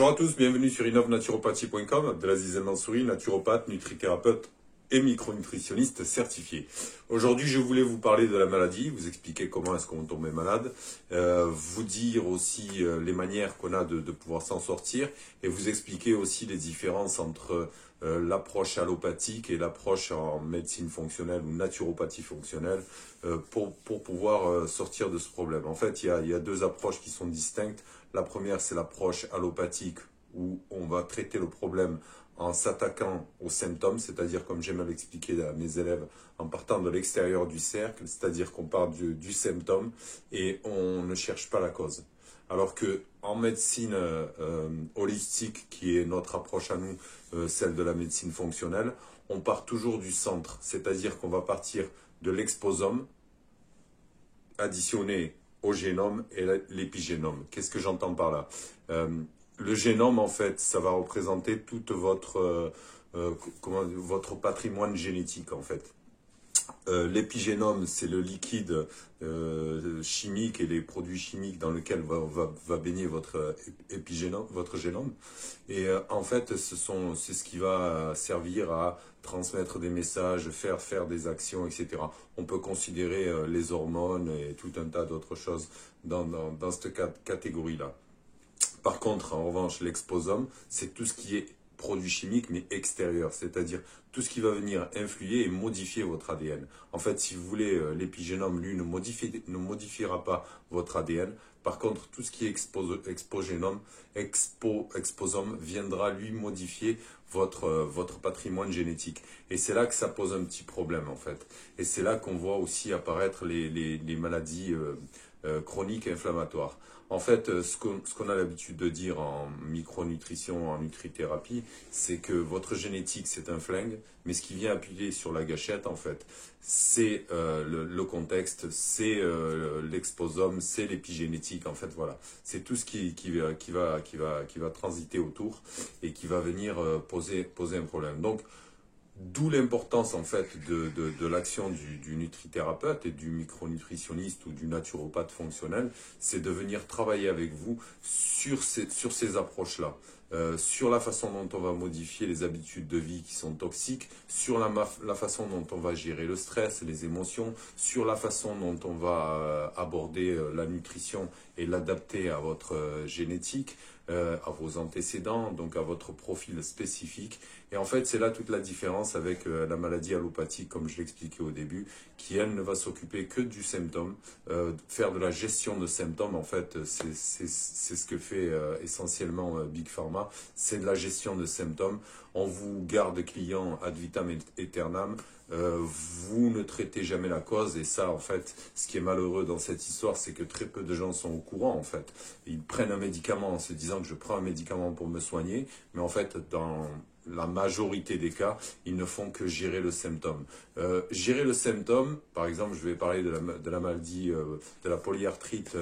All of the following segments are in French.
Bonjour à tous, bienvenue sur innovenaturopathie.com, Abdelaziz El Mansouri, naturopathe, nutrithérapeute et micronutritionniste certifié. Aujourd'hui, je voulais vous parler de la maladie, vous expliquer comment est-ce qu'on tombe malade, vous dire aussi les manières qu'on a de pouvoir s'en sortir et vous expliquer aussi les différences entre l'approche allopathique et l'approche en médecine fonctionnelle ou naturopathie fonctionnelle pour pouvoir sortir de ce problème. En fait, il y a deux approches qui sont distinctes. La première, c'est l'approche allopathique où on va traiter le problème en s'attaquant aux symptômes, c'est-à-dire, comme j'aime l'expliquer à mes élèves, en partant de l'extérieur du cercle, c'est-à-dire qu'on part du symptôme et on ne cherche pas la cause. Alors que en médecine holistique, qui est notre approche à nous, celle de la médecine fonctionnelle, on part toujours du centre, c'est-à-dire qu'on va partir de l'exposome, additionné au génome et l'épigénome. Qu'est-ce que j'entends par là? Le génome, en fait, ça va représenter toute votre patrimoine génétique, en fait. L'épigénome, c'est le liquide chimique et les produits chimiques dans lesquels va baigner votre épigénome, votre génome. Et en fait, c'est ce qui va servir à transmettre des messages, faire des actions, etc. On peut considérer les hormones et tout un tas d'autres choses dans cette catégorie-là. Par contre, en revanche, l'exposome, c'est tout ce qui est produit chimique, mais extérieur, c'est-à-dire tout ce qui va venir influer et modifier votre ADN. En fait, si vous voulez, l'épigénome, lui, ne modifiera pas votre ADN. Par contre, tout ce qui est exposome viendra, lui, modifier votre patrimoine génétique. Et c'est là que ça pose un petit problème, en fait. Et c'est là qu'on voit aussi apparaître les maladies chroniques inflammatoires. En fait, ce qu'on a l'habitude de dire en micronutrition, en nutrithérapie, c'est que votre génétique, c'est un flingue, mais ce qui vient appuyer sur la gâchette, en fait, c'est le contexte, c'est l'exposome, c'est l'épigénétique, en fait, voilà. C'est tout ce qui va transiter autour et qui va venir poser un problème. Donc, d'où l'importance en fait de l'action du nutrithérapeute et du micronutritionniste ou du naturopathe fonctionnel, c'est de venir travailler avec vous sur ces approches-là, sur la façon dont on va modifier les habitudes de vie qui sont toxiques, sur la façon dont on va gérer le stress, les émotions, sur la façon dont on va aborder la nutrition et l'adapter à votre génétique, à vos antécédents, donc à votre profil spécifique. Et en fait, c'est là toute la différence avec la maladie allopathique, comme je l'expliquais au début, qui, elle, ne va s'occuper que du symptôme. Faire de la gestion de symptômes, en fait, c'est ce que fait essentiellement Big Pharma. C'est de la gestion de symptômes. On vous garde client ad vitam aeternam. Vous ne traitez jamais la cause et ça, en fait, ce qui est malheureux dans cette histoire, c'est que très peu de gens sont au courant, en fait. Ils prennent un médicament en se disant que je prends un médicament pour me soigner, mais en fait, dans la majorité des cas, ils ne font que gérer le symptôme. Gérer le symptôme, par exemple, je vais parler de la maladie, de la polyarthrite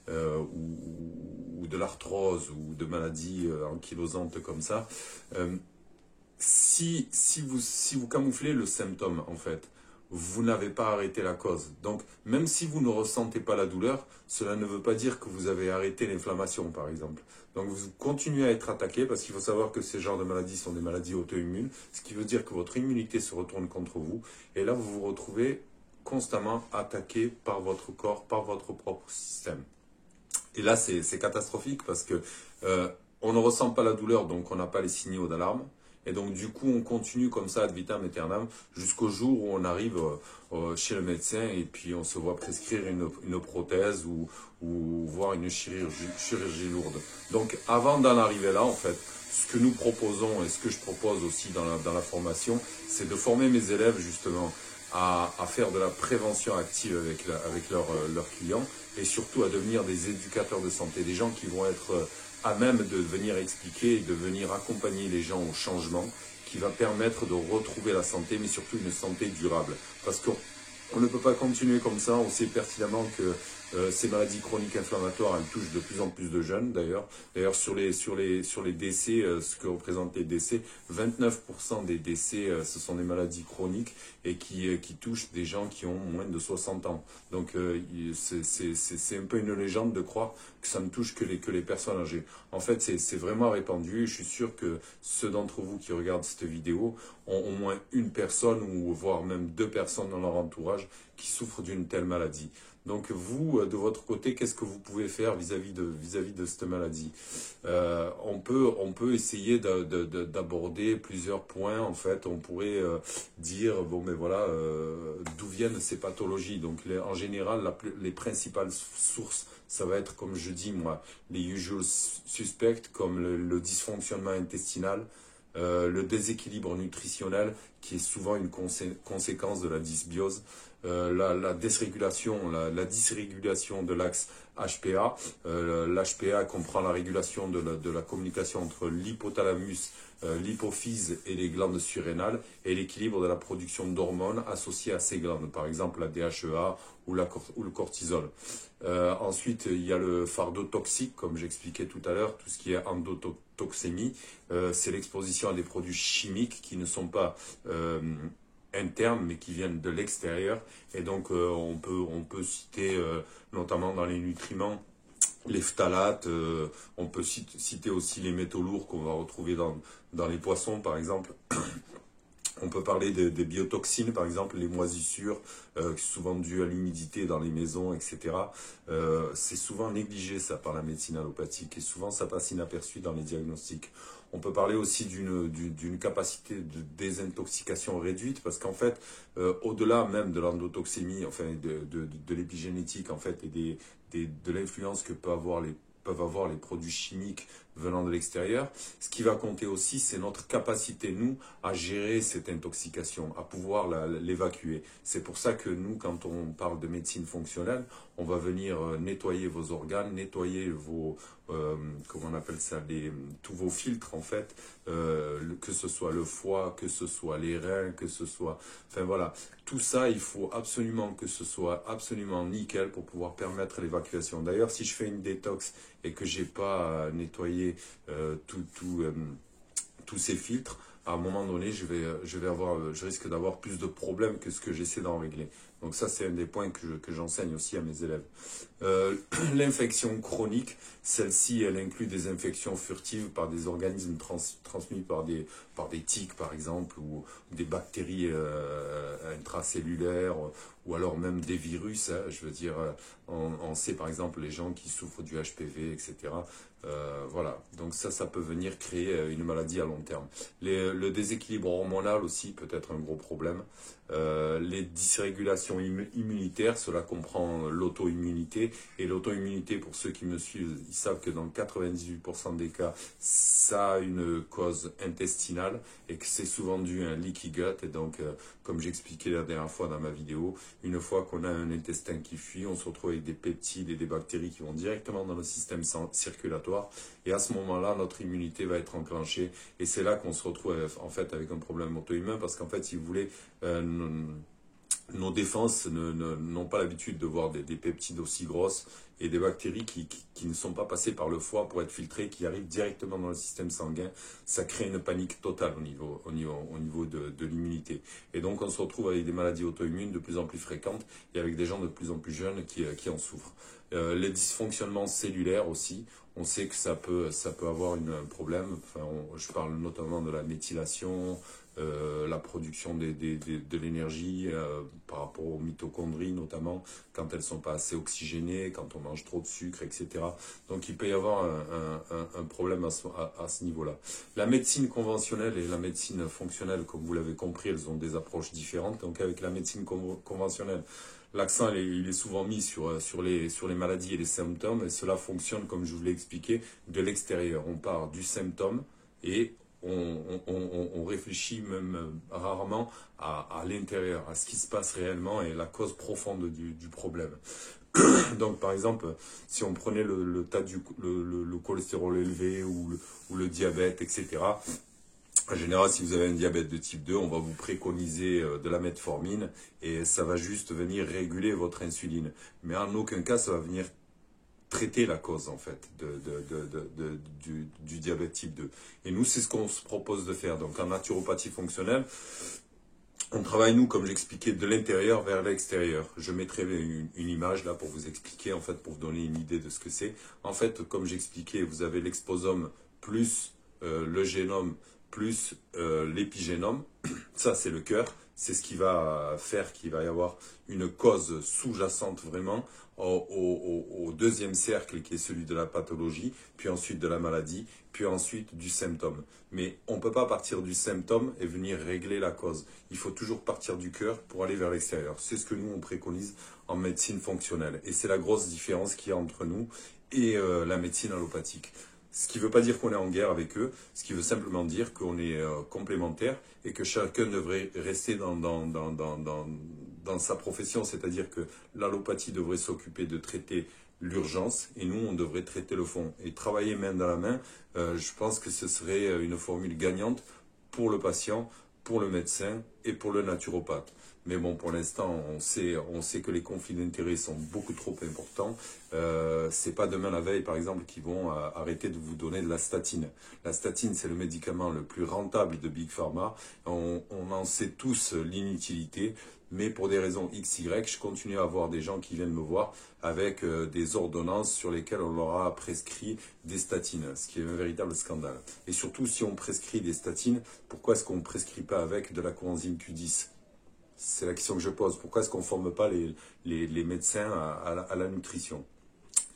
ou de l'arthrose ou de maladies ankylosantes comme ça. Si vous camouflez le symptôme, en fait, vous n'avez pas arrêté la cause. Donc, même si vous ne ressentez pas la douleur, cela ne veut pas dire que vous avez arrêté l'inflammation, par exemple. Donc, vous continuez à être attaqué parce qu'il faut savoir que ces genres de maladies sont des maladies auto-immunes, ce qui veut dire que votre immunité se retourne contre vous. Et là, vous vous retrouvez constamment attaqué par votre corps, par votre propre système. Et là, c'est catastrophique parce que on ne ressent pas la douleur, donc on n'a pas les signaux d'alarme. Et donc, du coup, on continue comme ça, ad vitam aeternam, jusqu'au jour où on arrive chez le médecin et puis on se voit prescrire une prothèse ou voire une chirurgie lourde. Donc, avant d'en arriver là, en fait, ce que nous proposons et ce que je propose aussi dans la formation, c'est de former mes élèves, justement, à faire de la prévention active avec leurs clients et surtout à devenir des éducateurs de santé, des gens qui vont être à même de venir expliquer et de venir accompagner les gens au changement qui va permettre de retrouver la santé, mais surtout une santé durable. Parce qu'on ne peut pas continuer comme ça, on sait pertinemment que Ces maladies chroniques inflammatoires, elles touchent de plus en plus de jeunes d'ailleurs. D'ailleurs, sur les décès, ce que représentent les décès, 29% des décès, ce sont des maladies chroniques et qui touchent des gens qui ont moins de 60 ans. Donc, c'est un peu une légende de croire que ça ne touche que les personnes âgées. En fait, c'est vraiment répandu. Je suis sûr que ceux d'entre vous qui regardent cette vidéo ont au moins une personne ou voire même deux personnes dans leur entourage qui souffrent d'une telle maladie. Donc vous, de votre côté, qu'est-ce que vous pouvez faire vis-à-vis de cette maladie? On peut essayer d'aborder plusieurs points. En fait, on pourrait dire, bon, mais voilà, d'où viennent ces pathologies. Donc en général, les principales sources, ça va être, comme je dis moi, les usual suspects, comme le dysfonctionnement intestinal, le déséquilibre nutritionnel, qui est souvent une conséquence de la dysbiose, la dysrégulation, la dysrégulation de l'axe HPA. L'HPA comprend la régulation de la communication entre l'hypothalamus, l'hypophyse et les glandes surrénales, et l'équilibre de la production d'hormones associées à ces glandes, par exemple la DHEA ou le cortisol. Ensuite, il y a le fardeau toxique, comme j'expliquais tout à l'heure, tout ce qui est endotoxémie, c'est l'exposition à des produits chimiques qui ne sont pas internes, mais qui viennent de l'extérieur. Et donc, on peut citer, notamment dans les nutriments, les phtalates, on peut citer aussi les métaux lourds qu'on va retrouver dans les poissons, par exemple. On peut parler des biotoxines, par exemple, les moisissures, souvent dues à l'humidité dans les maisons, etc. C'est souvent négligé, ça, par la médecine allopathique, et souvent, ça passe inaperçu dans les diagnostics. On peut parler aussi d'une capacité de désintoxication réduite, parce qu'en fait, au-delà même de l'endotoxémie, enfin, de l'épigénétique, en fait, et de l'influence que peuvent avoir les produits chimiques venant de l'extérieur. Ce qui va compter aussi, c'est notre capacité, nous, à gérer cette intoxication, à pouvoir l'évacuer. C'est pour ça que nous, quand on parle de médecine fonctionnelle, on va venir nettoyer vos organes, nettoyer comment on appelle ça, tous vos filtres, en fait, que ce soit le foie, que ce soit les reins, que ce soit... Enfin voilà, tout ça, il faut absolument que ce soit absolument nickel pour pouvoir permettre l'évacuation. D'ailleurs, si je fais une détox et que j'ai pas nettoyé tous ces filtres, à un moment donné, je risque d'avoir plus de problèmes que ce que j'essaie d'en régler. Donc ça, c'est un des points que j'enseigne aussi à mes élèves. L'infection chronique, celle-ci, elle inclut des infections furtives par des organismes transmis par des tiques, par exemple, ou des bactéries intracellulaires, ou alors même des virus. Hein, je veux dire, on sait par exemple les gens qui souffrent du HPV, etc. Voilà, donc ça peut venir créer une maladie à long terme. Le déséquilibre hormonal aussi peut être un gros problème. Les dysrégulations immunitaires, cela comprend l'auto-immunité. Et l'auto-immunité, pour ceux qui me suivent, ils savent que dans 98% des cas, ça a une cause intestinale et que c'est souvent dû à un leaky gut. Et donc, comme j'expliquais la dernière fois dans ma vidéo, une fois qu'on a un intestin qui fuit, on se retrouve avec des peptides et des bactéries qui vont directement dans le système circulatoire. Et à ce moment-là, notre immunité va être enclenchée. Et c'est là qu'on se retrouve en fait avec un problème auto-immun parce qu'en fait, si vous voulez, nos défenses n'ont pas l'habitude de voir des peptides aussi grosses et des bactéries qui ne sont pas passées par le foie pour être filtrées, qui arrivent directement dans le système sanguin. Ça crée une panique totale au niveau de l'immunité. Et donc on se retrouve avec des maladies auto-immunes de plus en plus fréquentes et avec des gens de plus en plus jeunes qui en souffrent. Les dysfonctionnements cellulaires aussi, on sait que ça peut avoir un problème. Enfin, je parle notamment de la méthylation, la production de l'énergie par rapport aux mitochondries notamment, quand elles ne sont pas assez oxygénées, quand on mange trop de sucre, etc. Donc il peut y avoir un problème à ce niveau-là. La médecine conventionnelle et la médecine fonctionnelle, comme vous l'avez compris, elles ont des approches différentes. Donc avec la médecine conventionnelle, l'accent il est souvent mis sur les maladies et les symptômes, et cela fonctionne, comme je vous l'ai expliqué, de l'extérieur. On part du symptôme et on réfléchit même rarement à l'intérieur, à ce qui se passe réellement et la cause profonde du problème. Donc par exemple, si on prenait le cholestérol élevé ou le diabète, etc., En général, si vous avez un diabète de type 2, on va vous préconiser de la metformine et ça va juste venir réguler votre insuline. Mais en aucun cas, ça va venir traiter la cause en fait du diabète type 2. Et nous, c'est ce qu'on se propose de faire. Donc en naturopathie fonctionnelle, on travaille, nous, comme j'expliquais, de l'intérieur vers l'extérieur. Je mettrai une image là pour vous expliquer, en fait, pour vous donner une idée de ce que c'est. En fait, comme j'expliquais, vous avez l'exposome plus le génome plus l'épigénome. Ça, c'est le cœur. C'est ce qui va faire qu'il va y avoir une cause sous-jacente vraiment au deuxième cercle qui est celui de la pathologie, puis ensuite de la maladie, puis ensuite du symptôme. Mais on ne peut pas partir du symptôme et venir régler la cause. Il faut toujours partir du cœur pour aller vers l'extérieur. C'est ce que nous, on préconise en médecine fonctionnelle. Et c'est la grosse différence qu'il y a entre nous et la médecine allopathique. Ce qui ne veut pas dire qu'on est en guerre avec eux, ce qui veut simplement dire qu'on est complémentaires et que chacun devrait rester dans sa profession, c'est-à-dire que l'allopathie devrait s'occuper de traiter l'urgence et nous, on devrait traiter le fond. Et travailler main dans la main, je pense que ce serait une formule gagnante pour le patient, pour le médecin et pour le naturopathe. Mais bon, pour l'instant, on sait que les conflits d'intérêts sont beaucoup trop importants. C'est pas demain la veille, par exemple, qu'ils vont arrêter de vous donner de la statine. La statine, c'est le médicament le plus rentable de Big Pharma. On en sait tous l'inutilité, mais pour des raisons XY, je continue à avoir des gens qui viennent me voir avec des ordonnances sur lesquelles on leur a prescrit des statines, ce qui est un véritable scandale. Et surtout, si on prescrit des statines, pourquoi est-ce qu'on ne prescrit pas avec de la coenzyme Q10 ? C'est la question que je pose. Pourquoi est-ce qu'on ne forme pas les médecins à la nutrition?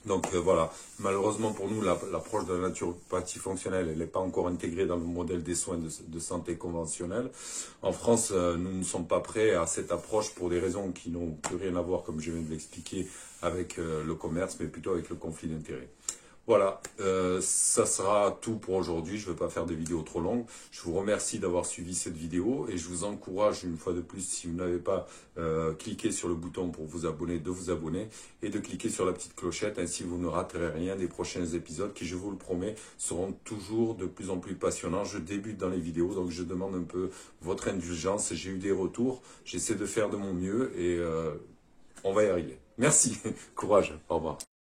Donc voilà, malheureusement pour nous, l'approche de la naturopathie fonctionnelle, elle n'est pas encore intégrée dans le modèle des soins de santé conventionnels. En France, nous ne sommes pas prêts à cette approche pour des raisons qui n'ont plus rien à voir, comme je viens de l'expliquer, avec le commerce, mais plutôt avec le conflit d'intérêts. Voilà, ça sera tout pour aujourd'hui. Je ne vais pas faire des vidéos trop longues. Je vous remercie d'avoir suivi cette vidéo et je vous encourage une fois de plus, si vous n'avez pas cliqué sur le bouton pour vous abonner, de vous abonner et de cliquer sur la petite clochette. Ainsi, vous ne raterez rien des prochains épisodes qui, je vous le promets, seront toujours de plus en plus passionnants. Je débute dans les vidéos, donc je demande un peu votre indulgence. J'ai eu des retours. J'essaie de faire de mon mieux et on va y arriver. Merci. Courage. Au revoir.